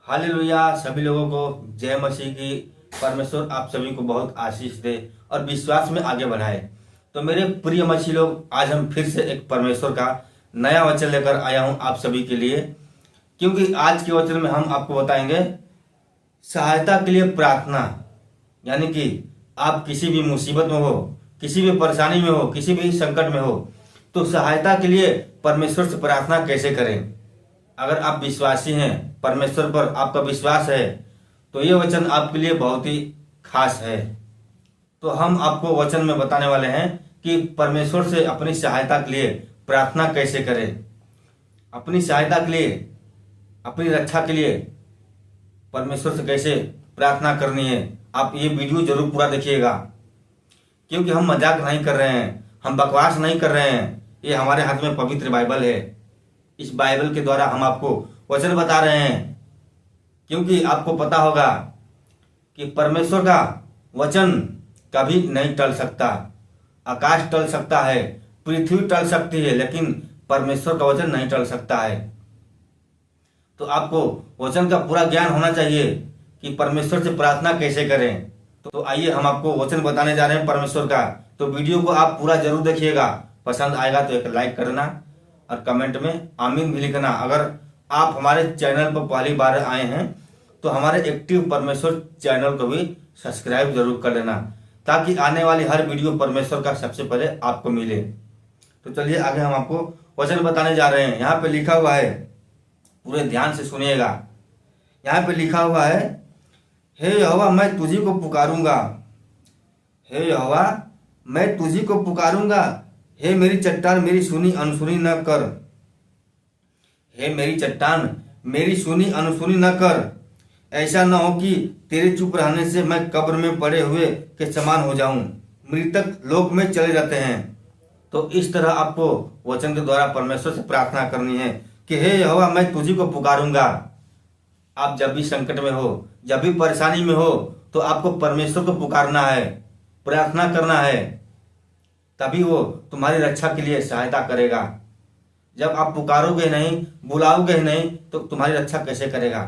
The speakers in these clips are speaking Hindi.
हालेलुया। सभी लोगों को जय मसीह की। परमेश्वर आप सभी को बहुत आशीष दे और विश्वास में आगे बढ़ाए। तो मेरे प्रिय मसीह लोग, आज हम फिर से एक परमेश्वर का नया वचन लेकर आया हूं आप सभी के लिए, क्योंकि आज के वचन में हम आपको बताएंगे सहायता के लिए प्रार्थना। यानी कि आप किसी भी मुसीबत में हो, किसी भी परेशानी में हो, किसी भी संकट में हो, तो सहायता के लिए परमेश्वर से प्रार्थना कैसे करें। अगर आप विश्वासी हैं, परमेश्वर पर आपका विश्वास है, तो ये वचन आपके लिए बहुत ही खास है। तो हम आपको वचन में बताने वाले हैं कि परमेश्वर से अपनी सहायता के लिए प्रार्थना कैसे करें। अपनी सहायता के लिए, अपनी रक्षा के लिए परमेश्वर से कैसे प्रार्थना करनी है। आप ये वीडियो जरूर पूरा देखिएगा, क्योंकि हम मजाक नहीं कर रहे हैं, हम बकवास नहीं कर रहे हैं। ये हमारे हाथ में पवित्र बाइबल है। इस बाइबल के द्वारा हम आपको वचन बता रहे हैं, क्योंकि आपको पता होगा कि परमेश्वर का वचन कभी नहीं टल सकता। आकाश टल सकता है, पृथ्वी टल सकती है, लेकिन परमेश्वर का वचन नहीं टल सकता है। तो आपको वचन का पूरा ज्ञान होना चाहिए कि परमेश्वर से प्रार्थना कैसे करें। तो आइए हम आपको वचन बताने जा रहे हैं परमेश्वर का। तो वीडियो को आप पूरा जरूर देखिएगा। पसंद आएगा तो एक लाइक करना और कमेंट में आमीन भी लिखना। अगर आप हमारे चैनल पर पहली बार आए हैं तो हमारे एक्टिव परमेश्वर चैनल को भी सब्सक्राइब जरूर कर लेना, ताकि आने वाली हर वीडियो परमेश्वर का सबसे पहले आपको मिले। तो चलिए आगे हम आपको वचन बताने जा रहे हैं। यहाँ पे लिखा हुआ है, पूरे ध्यान से सुनिएगा। यहाँ पे लिखा हुआ है, हे यहोवा मैं तुझी को पुकारूंगा, हे यहोवा मैं तुझी को पुकारूंगा, हे मेरी चट्टान मेरी सुनी अनसुनी न कर, हे मेरी चट्टान मेरी सुनी अनसुनी न कर। ऐसा न हो कि तेरे चुप रहने से मैं कब्र में पड़े हुए के समान हो जाऊं, मृतक लोक में चले जाते हैं। तो इस तरह आपको वचन के द्वारा परमेश्वर से प्रार्थना करनी है कि हे यहोवा मैं तुझी को पुकारूंगा। आप जब भी संकट में हो, जब भी परेशानी में हो, तो आपको परमेश्वर को पुकारना है, प्रार्थना करना है, तभी वो तुम्हारी रक्षा के लिए सहायता करेगा। जब आप पुकारोगे नहीं, बुलाओगे नहीं, तो तुम्हारी रक्षा कैसे करेगा।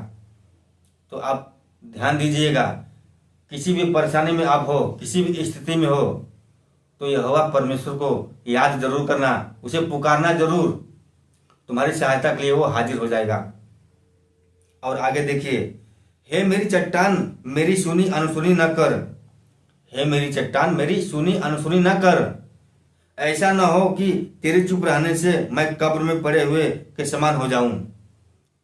तो आप ध्यान दीजिएगा, किसी भी परेशानी में आप हो, किसी भी स्थिति में हो, तो यहोवा परमेश्वर को याद जरूर करना, उसे पुकारना जरूर। तुम्हारी सहायता के लिए वो हाजिर हो जाएगा। और आगे देखिए, हे मेरी चट्टान मेरी सुनी अनसुनी न कर, हे मेरी चट्टान मेरी सुनी अनसुनी न कर। ऐसा न हो कि तेरे चुप रहने से मैं कब्र में पड़े हुए के समान हो जाऊं।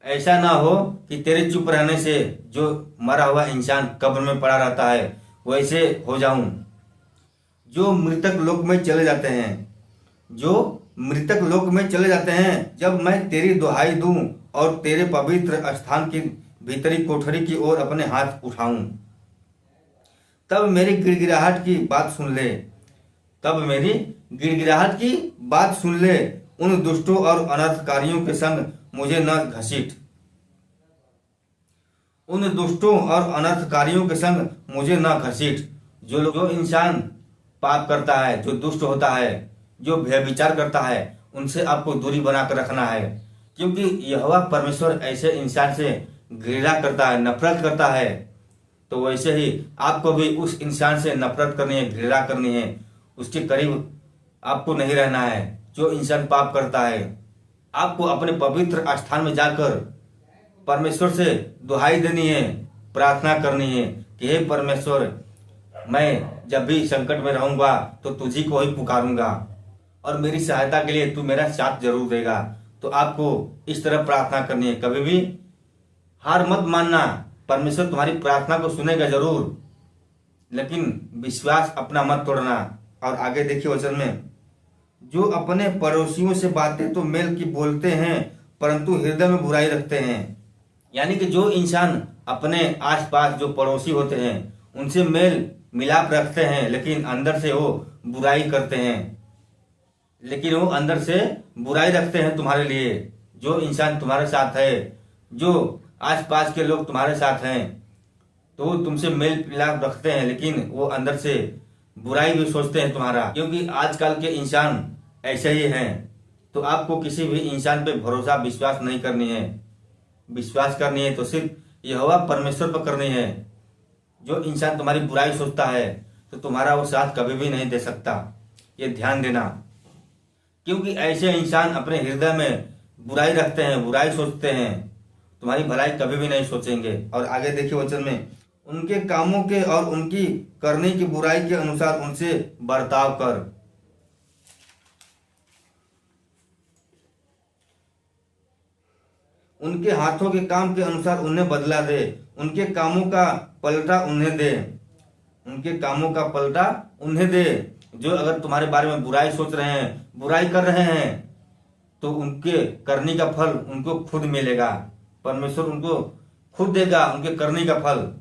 ऐसा ना हो कि तेरे चुप रहने से जो मरा हुआ इंसान कब्र में पड़ा रहता है वैसे हो जाऊं। जो मृतक लोक में चले जाते हैं, जो मृतक लोक में चले जाते हैं, जब मैं तेरी दुहाई दूं और तेरे पवित्र स्थान की भीतरी कोठरी की ओर अपने हाथ उठाऊं, तब मेरी गिड़गिड़ाहट की बात सुन ले, तब मेरी गिड़गिड़ाहट की बात सुन ले। उन दुष्टों और अनर्थकारियों के संग मुझे न घसीट, उन दुष्टों और अनर्थकारियों के संग मुझे न घसीट। जो इंसान पाप करता है, जो दुष्ट होता है, जो व्यभिचार करता है, उनसे आपको दूरी बनाकर रखना है, क्योंकि यहोवा परमेश्वर ऐसे इंसान से घृणा करता है, नफरत करता है। तो वैसे ही आपको भी उस इंसान से नफरत करनी है, घृणा करनी है, उसके करीब आपको नहीं रहना है। जो इंसान पाप करता है, आपको अपने पवित्र स्थान में जाकर परमेश्वर से दुहाई देनी है, प्रार्थना करनी है कि हे परमेश्वर, मैं जब भी संकट में रहूंगा तो तुझी को ही पुकारूंगा और मेरी सहायता के लिए तू मेरा साथ जरूर देगा। तो आपको इस तरह प्रार्थना करनी है। कभी भी हार मत मानना, परमेश्वर तुम्हारी प्रार्थना को सुनेगा जरूर, लेकिन विश्वास अपना मत तोड़ना। और आगे देखिए वचन में, जो अपने पड़ोसियों से बातें तो मेल की बोलते हैं, परंतु हृदय में बुराई रखते हैं। यानी कि जो इंसान अपने आसपास जो पड़ोसी होते हैं उनसे मेल मिलाप रखते हैं, लेकिन अंदर से वो बुराई करते हैं, लेकिन वो अंदर से बुराई रखते हैं तुम्हारे लिए। जो इंसान तुम्हारे साथ है, जो आसपास के लोग तुम्हारे साथ हैं, तो वो तुमसे मेल मिलाप रखते हैं, लेकिन वो अंदर से बुराई भी सोचते हैं तुम्हारा, क्योंकि आजकल के इंसान ऐसे ही हैं। तो आपको किसी भी इंसान पे भरोसा विश्वास नहीं करनी है। विश्वास करनी है तो सिर्फ यहोवा परमेश्वर पर करनी है। जो इंसान तुम्हारी बुराई सोचता है तो तुम्हारा वो साथ कभी भी नहीं दे सकता, ये ध्यान देना। क्योंकि ऐसे इंसान अपने हृदय में बुराई रखते हैं, बुराई सोचते हैं, तुम्हारी भलाई कभी भी नहीं सोचेंगे। और आगे देखिए वचन में, उनके कामों के और उनकी करने की बुराई के अनुसार उनसे बर्ताव कर। उनके हाथों के काम के अनुसार उन्हें बदला दे, उनके कामों का पलटा उन्हें दे, उनके कामों का पलटा उन्हें दे। जो अगर तुम्हारे बारे में बुराई सोच रहे हैं, बुराई कर रहे हैं, तो उनके करने का फल उनको खुद मिलेगा। परमेश्वर उनको खुद देगा उनके करने का फल।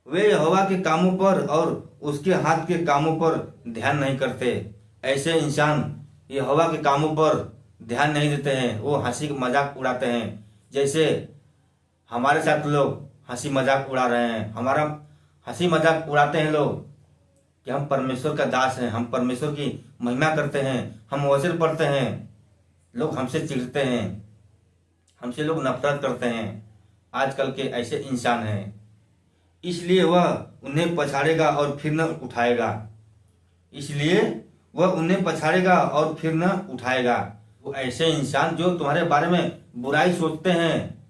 वे यहोवा के कामों पर और उसके हाथ के कामों पर ध्यान नहीं करते। ऐसे इंसान यहोवा के कामों पर ध्यान नहीं देते हैं, वो हंसी मजाक उड़ाते हैं। जैसे हमारे साथ लोग हंसी मजाक उड़ा रहे हैं, हमारा हंसी मजाक उड़ाते हैं लोग कि हम परमेश्वर का दास हैं, हम परमेश्वर की महिमा करते हैं, हम वचन पढ़ते हैं। लोग हमसे चिढ़ते हैं, हमसे लोग नफरत करते हैं। आजकल के ऐसे इंसान हैं, इसलिए वह उन्हें पछाड़ेगा और फिर न उठाएगा। इसलिए वह उन्हें पछाड़ेगा और फिर न उठाएगा। वो ऐसे इंसान जो तुम्हारे बारे में बुराई सोचते हैं,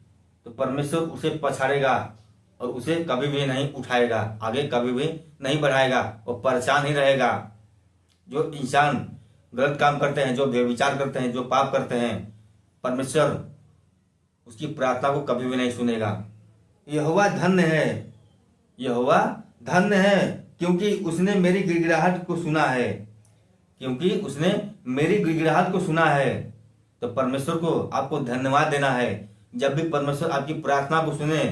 तो परमेश्वर उसे पछाड़ेगा और उसे कभी भी नहीं उठाएगा, आगे कभी भी नहीं बढ़ाएगा, वो परेशान ही रहेगा। जो इंसान गलत काम करते हैं, जो व्यभिचार करते हैं, जो पाप करते हैं, परमेश्वर उसकी प्रार्थना को कभी भी नहीं सुनेगा। यहोवा धन्य है, यहोवा धन्य है, क्योंकि उसने मेरी गिड़गिड़ाहट को सुना है, क्योंकि उसने मेरी गिड़गिड़ाहट को सुना है। तो परमेश्वर को आपको धन्यवाद देना है। जब भी परमेश्वर आपकी प्रार्थना को सुने,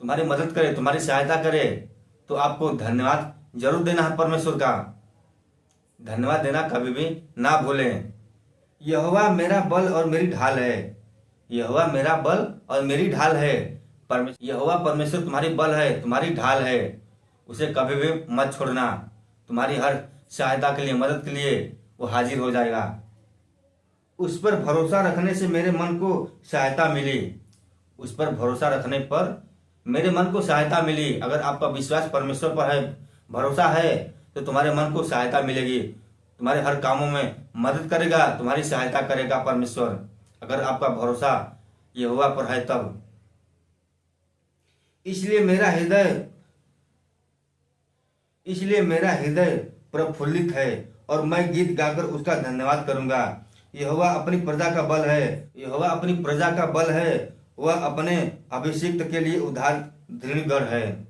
तुम्हारी मदद करे, तुम्हारी सहायता करे, तो आपको धन्यवाद जरूर देना है। परमेश्वर का धन्यवाद देना कभी भी ना भूलें। यहोवा मेरा बल और मेरी ढाल है, यहोवा मेरा बल और मेरी ढाल है। यहोवा परमेश्वर तुम्हारी बल है, तुम्हारी ढाल है, उसे कभी भी मत छोड़ना। तुम्हारी हर सहायता के लिए, मदद के लिए वो हाजिर हो जाएगा। उस पर भरोसा रखने से मेरे मन को सहायता मिली, उस पर भरोसा रखने पर मेरे मन को सहायता मिली। अगर आपका विश्वास परमेश्वर पर है, भरोसा है, तो तुम्हारे मन को सहायता मिलेगी, तुम्हारे हर कामों में मदद करेगा, तुम्हारी सहायता करेगा परमेश्वर। अगर आपका भरोसा यहोवा पर है तब। इसलिए मेरा हृदय प्रफुल्लित है और मैं गीत गाकर उसका धन्यवाद करूंगा। यहोवा अपनी प्रजा का बल है, यहोवा अपनी प्रजा का बल है, वह अपने अभिषिक्त के लिए उद्धार दृढ़ है।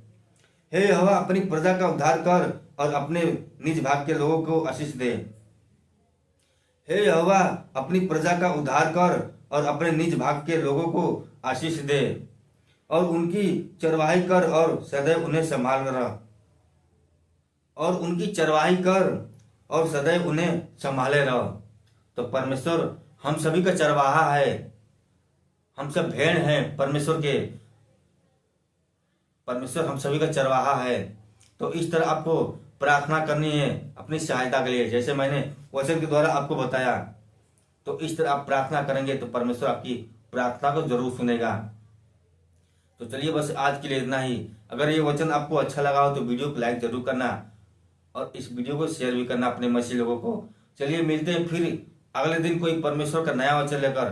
हे यहोवा अपनी प्रजा का उद्धार कर और अपने निज भाग के लोगों को आशीष दे। हे यहोवा अपनी प्रजा का उद्धार कर और अपने निज भाग के लोगों को आशीष दे, और उनकी चरवाही कर और सदैव उन्हें संभाल रह, और उनकी चरवाही कर और सदैव उन्हें संभाले रह। तो परमेश्वर हम सभी का चरवाहा है, हम सब भेड़ हैं परमेश्वर के, परमेश्वर हम सभी का चरवाहा है। तो इस तरह आपको प्रार्थना करनी है अपनी सहायता के लिए, जैसे मैंने वचन के द्वारा आपको बताया। तो इस तरह आप प्रार्थना करेंगे तो परमेश्वर आपकी प्रार्थना को जरूर सुनेगा। तो चलिए बस आज के लिए इतना ही। अगर ये वचन आपको अच्छा लगा हो तो वीडियो को लाइक जरूर करना और इस वीडियो को शेयर भी करना अपने मसीह लोगों को। चलिए मिलते हैं फिर अगले दिन कोई परमेश्वर का नया वचन लेकर।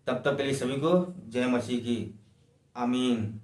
तब तक के लिए सभी को जय मसीह की। आमीन।